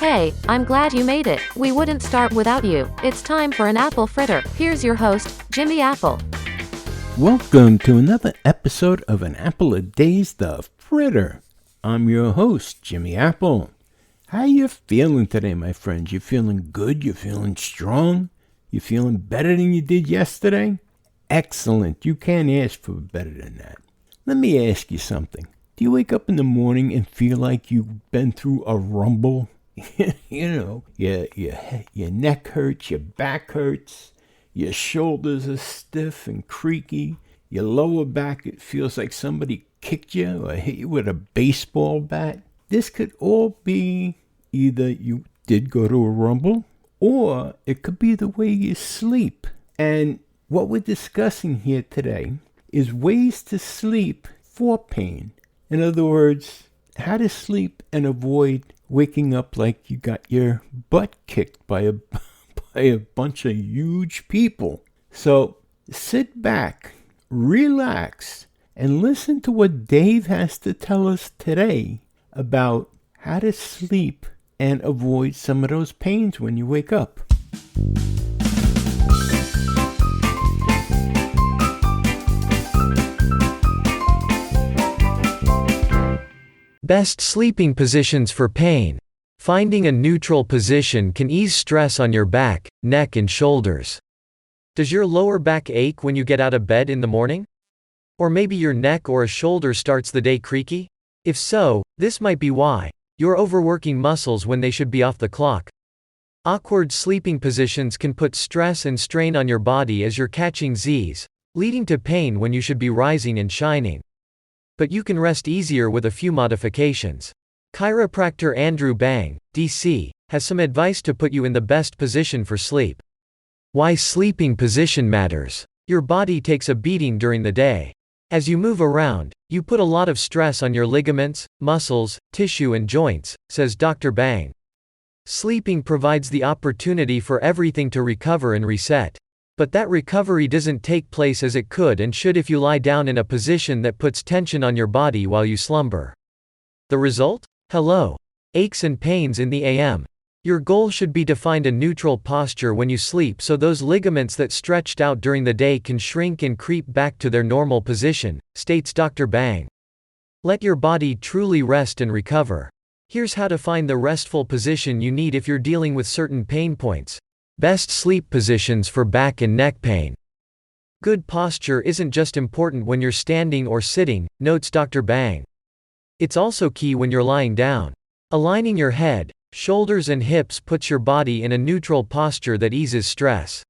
Hey, I'm glad you made it. We wouldn't start without you. It's time for an apple fritter. Here's your host, Jimmy Apple. Welcome to another episode of An Apple a Day's The Fritter. I'm your host, Jimmy Apple. How you feeling today, my friends? You feeling good? You feeling strong? You feeling better than you did yesterday? Excellent. You can't ask for better than that. Let me ask you something. Do you wake up in the morning and feel like you've been through a rumble? Your neck hurts, your back hurts, your shoulders are stiff and creaky, your lower back, it feels like somebody kicked you or hit you with a baseball bat. This could all be either you did go to a rumble, or it could be the way you sleep. And what we're discussing here today is ways to sleep for pain. In other words, how to sleep and avoid waking up like you got your butt kicked by a bunch of huge people. So sit back, relax, and listen to what Dave has to tell us today about how to sleep and avoid some of those pains when you wake up. Best sleeping positions for pain. Finding a neutral position can ease stress on your back, neck, and shoulders. Does your lower back ache when you get out of bed in the morning? Or maybe your neck or a shoulder starts the day creaky? If so, this might be why. You're overworking muscles when they should be off the clock. Awkward sleeping positions can put stress and strain on your body as you're catching Z's, leading to pain when you should be rising and shining. But you can rest easier with a few modifications. Chiropractor Andrew Bang, DC, has some advice to put you in the best position for sleep. Why sleeping position matters. Your body takes a beating during the day. As you move around, you put a lot of stress on your ligaments, muscles, tissue and joints, says Dr. Bang. Sleeping provides the opportunity for everything to recover and reset. But that recovery doesn't take place as it could and should if you lie down in a position that puts tension on your body while you slumber. The result? Hello. Aches and pains in the AM. Your goal should be to find a neutral posture when you sleep so those ligaments that stretched out during the day can shrink and creep back to their normal position, states Dr. Bang. Let your body truly rest and recover. Here's how to find the restful position you need if you're dealing with certain pain points. Best sleep positions for back and neck pain. Good posture isn't just important when you're standing or sitting, notes Dr. Bang. It's also key when you're lying down. Aligning your head, shoulders and hips puts your body in a neutral posture that eases stress.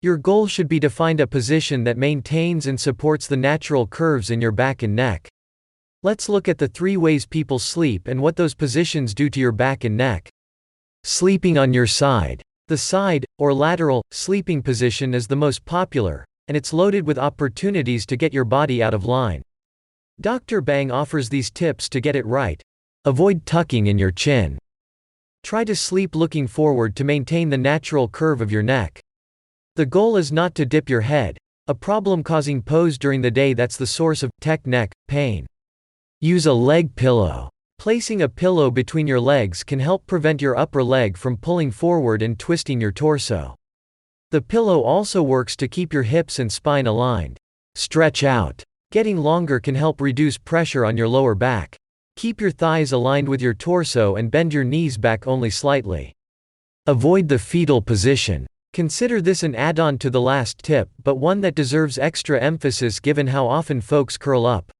Your goal should be to find a position that maintains and supports the natural curves in your back and neck. Let's look at the 3 ways people sleep and what those positions do to your back and neck. Sleeping on your side. The side, or lateral, sleeping position is the most popular, and it's loaded with opportunities to get your body out of line. Dr. Bang offers these tips to get it right. Avoid tucking in your chin. Try to sleep looking forward to maintain the natural curve of your neck. The goal is not to dip your head, a problem-causing pose during the day that's the source of neck pain. Use a leg pillow. Placing a pillow between your legs can help prevent your upper leg from pulling forward and twisting your torso. The pillow also works to keep your hips and spine aligned. Stretch out. Getting longer can help reduce pressure on your lower back. Keep your thighs aligned with your torso and bend your knees back only slightly. Avoid the fetal position. Consider this an add-on to the last tip, but one that deserves extra emphasis given how often folks curl up.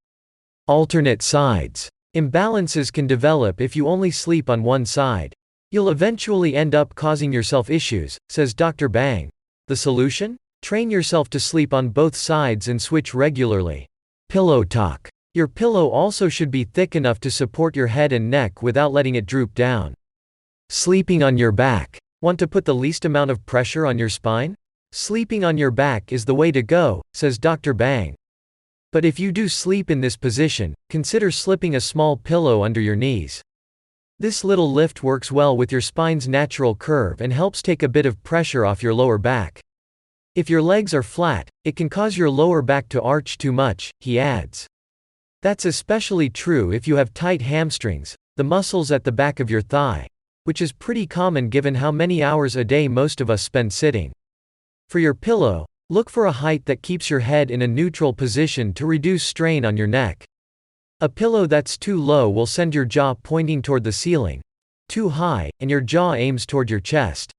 Alternate sides. Imbalances can develop if you only sleep on one side. You'll eventually end up causing yourself issues, says Dr. Bang. The solution? Train yourself to sleep on both sides and switch regularly. Pillow talk. Your pillow also should be thick enough to support your head and neck without letting it droop down. Sleeping on your back. Want to put the least amount of pressure on your spine? Sleeping on your back is the way to go, says Dr. Bang. But if you do sleep in this position, consider slipping a small pillow under your knees. This little lift works well with your spine's natural curve and helps take a bit of pressure off your lower back. If your legs are flat, it can cause your lower back to arch too much, he adds. That's especially true if you have tight hamstrings, the muscles at the back of your thigh. which is pretty common given how many hours a day most of us spend sitting. For your pillow, look for a height that keeps your head in a neutral position to reduce strain on your neck. A pillow that's too low will send your jaw pointing toward the ceiling. Too high, and your jaw aims toward your chest.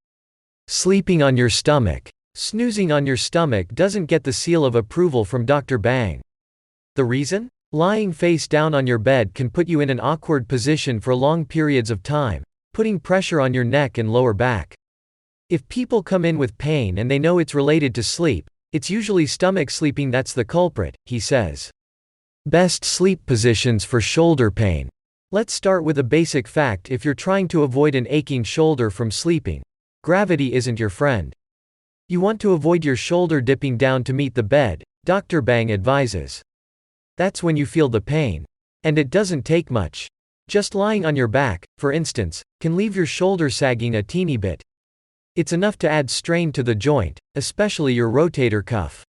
Sleeping on your stomach. Snoozing on your stomach doesn't get the seal of approval from Dr. Bang. The reason? Lying face down on your bed can put you in an awkward position for long periods of time, putting pressure on your neck and lower back. If people come in with pain and they know it's related to sleep, it's usually stomach sleeping that's the culprit, he says. Best sleep positions for shoulder pain. Let's start with a basic fact if you're trying to avoid an aching shoulder from sleeping. Gravity isn't your friend. You want to avoid your shoulder dipping down to meet the bed, Dr. Bang advises. That's when you feel the pain. And it doesn't take much. Just lying on your back, for instance, can leave your shoulder sagging a teeny bit. It's enough to add strain to the joint, especially your rotator cuff.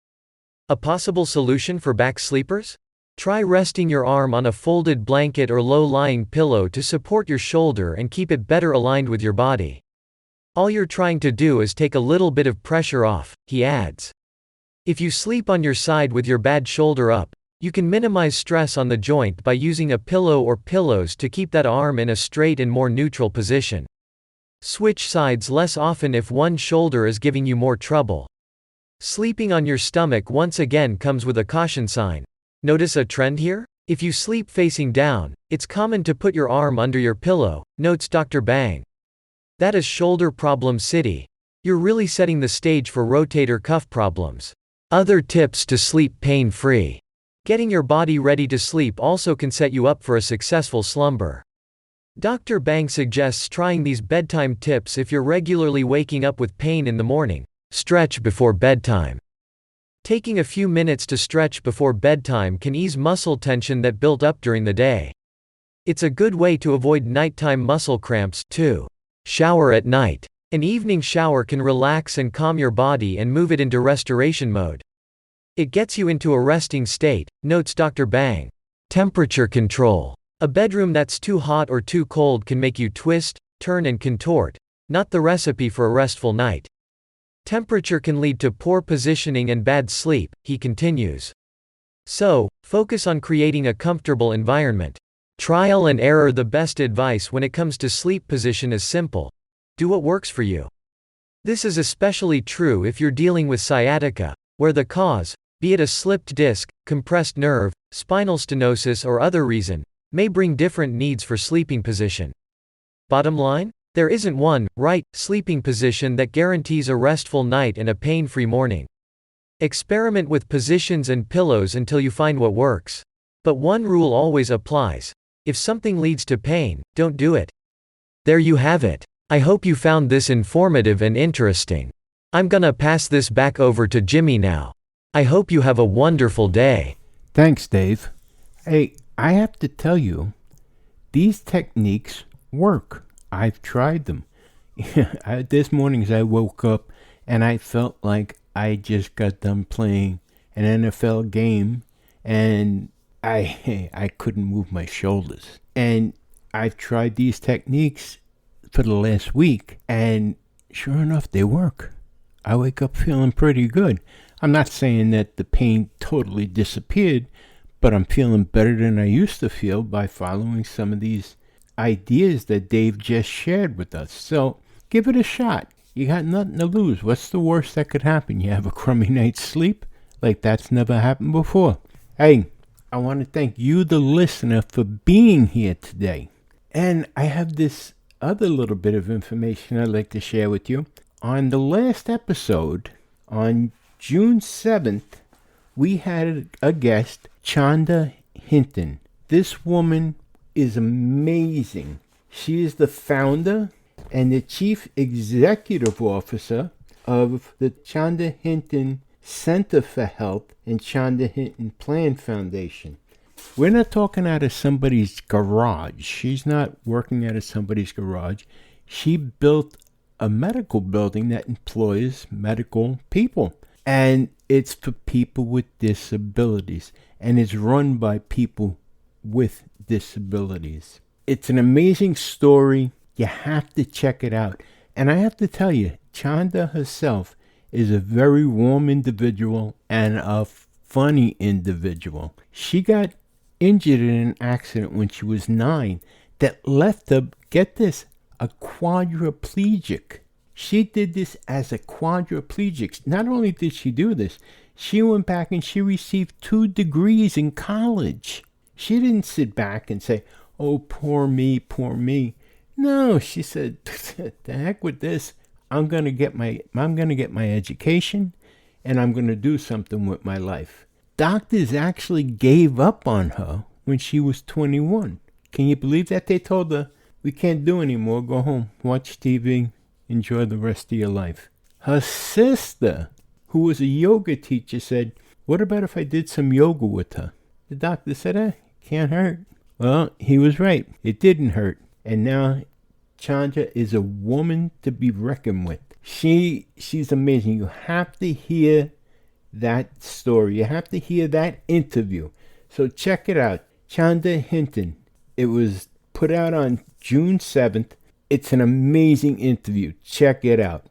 A possible solution for back sleepers? Try resting your arm on a folded blanket or low-lying pillow to support your shoulder and keep it better aligned with your body. All you're trying to do is take a little bit of pressure off, he adds. If you sleep on your side with your bad shoulder up, you can minimize stress on the joint by using a pillow or pillows to keep that arm in a straight and more neutral position. Switch sides less often if one shoulder is giving you more trouble. Sleeping on your stomach once again comes with a caution sign. Notice a trend here? If you sleep facing down, it's common to put your arm under your pillow, notes Dr. Bang. That is shoulder problem city. You're really setting the stage for rotator cuff problems. Other tips to sleep pain-free. Getting your body ready to sleep also can set you up for a successful slumber. Dr. Bang suggests trying these bedtime tips if you're regularly waking up with pain in the morning. Stretch before bedtime. Taking a few minutes to stretch before bedtime can ease muscle tension that built up during the day. It's a good way to avoid nighttime muscle cramps, too. Shower at night. An evening shower can relax and calm your body and move it into restoration mode. It gets you into a resting state, notes Dr. Bang. Temperature control. A bedroom that's too hot or too cold can make you twist, turn and contort, not the recipe for a restful night. Temperature can lead to poor positioning and bad sleep, he continues. So, focus on creating a comfortable environment. Trial and error. The best advice when it comes to sleep position is simple. Do what works for you. This is especially true if you're dealing with sciatica, where the cause, be it a slipped disc, compressed nerve, spinal stenosis or other reason, may bring different needs for sleeping position. Bottom line? There isn't one, right, sleeping position that guarantees a restful night and a pain-free morning. Experiment with positions and pillows until you find what works. But one rule always applies. If something leads to pain, don't do it. There you have it. I hope you found this informative and interesting. I'm gonna pass this back over to Jimmy now. I hope you have a wonderful day. Thanks, Dave. Hey, I have to tell you, these techniques work. I've tried them. This morning as I woke up and I felt like I just got done playing an NFL game and I couldn't move my shoulders. And I've tried these techniques for the last week and sure enough, they work. I wake up feeling pretty good. I'm not saying that the pain totally disappeared, but I'm feeling better than I used to feel by following some of these ideas that Dave just shared with us. So give it a shot. You got nothing to lose. What's the worst that could happen? You have a crummy night's sleep? Like that's never happened before. Hey, I want to thank you, the listener, for being here today. And I have this other little bit of information I'd like to share with you. On the last episode, on June 7th, we had a guest, Chanda Hinton. This woman is amazing. She is the founder and the chief executive officer of the Chanda Hinton Center for Health and Chanda Hinton Plan Foundation. We're not talking out of somebody's garage. She's not working out of somebody's garage. She built a medical building that employs medical people. And it's for people with disabilities. And it's run by people with disabilities. It's an amazing story. You have to check it out. And I have to tell you, Chanda herself is a very warm individual and a funny individual. She got injured in an accident when she was 9 that left her, get this, a quadriplegic. She did this as a quadriplegic. Not only did she do this, she went back and she received 2 degrees in college. She didn't sit back and say, oh, poor me, poor me. No, she said, the heck with this. I'm gonna get my education, and I'm gonna do something with my life. Doctors actually gave up on her when she was 21. Can you believe that? They told her, we can't do anymore. Go home, watch TV, enjoy the rest of your life. Her sister, who was a yoga teacher, said, what about if I did some yoga with her? The doctor said, can't hurt. Well, he was right. It didn't hurt. And now Chandra is a woman to be reckoned with. She's amazing. You have to hear that story. You have to hear that interview. So check it out. Chandra Hinton. It was put out on June 7th. It's an amazing interview. Check it out.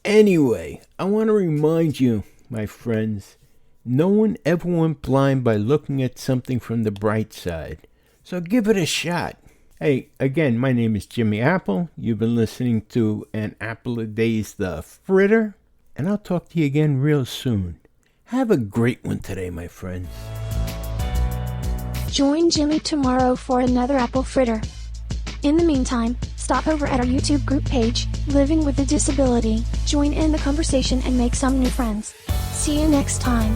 Anyway, I want to remind you, my friends, no one ever went blind by looking at something from the bright side. So give it a shot. Hey, again, my name is Jimmy Apple. You've been listening to An Apple a Day's The Fritter. And I'll talk to you again real soon. Have a great one today, my friends. Join Jimmy tomorrow for another Apple Fritter. In the meantime, stop over at our YouTube group page, Living with a Disability, join in the conversation and make some new friends. See you next time.